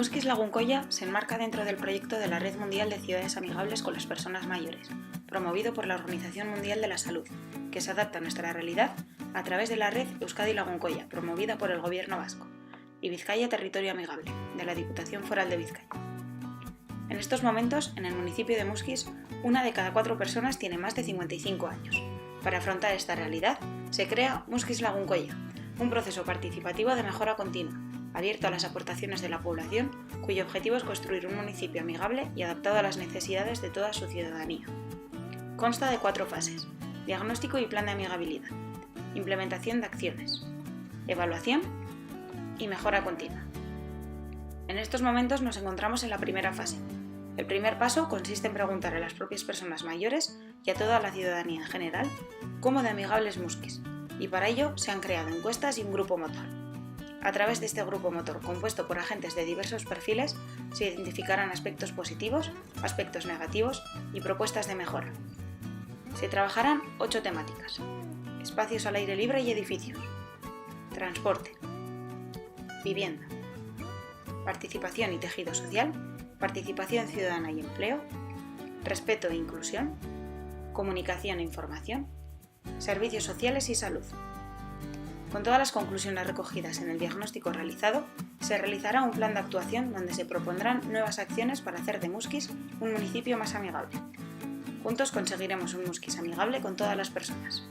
Musquis Lagunkoya se enmarca dentro del proyecto de la Red Mundial de Ciudades Amigables con las Personas Mayores, promovido por la Organización Mundial de la Salud, que se adapta a nuestra realidad a través de la red Euskadi Lagunkoya, promovida por el Gobierno vasco, y Vizcaya Territorio Amigable, de la Diputación Foral de Vizcaya. En estos momentos, en el municipio de Musquis, 1 de cada 4 personas tiene más de 55 años. Para afrontar esta realidad, se crea Musquis Lagunkoya, un proceso participativo de mejora continua, abierto a las aportaciones de la población, cuyo objetivo es construir un municipio amigable y adaptado a las necesidades de toda su ciudadanía. Consta de 4 fases: diagnóstico y plan de amigabilidad, implementación de acciones, evaluación y mejora continua. En estos momentos nos encontramos en la primera fase. El primer paso consiste en preguntar a las propias personas mayores y a toda la ciudadanía en general cómo de amigable es Musquis, y para ello se han creado encuestas y un grupo motor. A través de este grupo motor, compuesto por agentes de diversos perfiles, se identificarán aspectos positivos, aspectos negativos y propuestas de mejora. Se trabajarán 8 temáticas: espacios al aire libre y edificios, transporte, vivienda, participación y tejido social, participación ciudadana y empleo, respeto e inclusión, comunicación e información, servicios sociales y salud. Con todas las conclusiones recogidas en el diagnóstico realizado, se realizará un plan de actuación donde se propondrán nuevas acciones para hacer de Musquis un municipio más amigable. Juntos conseguiremos un Musquis amigable con todas las personas.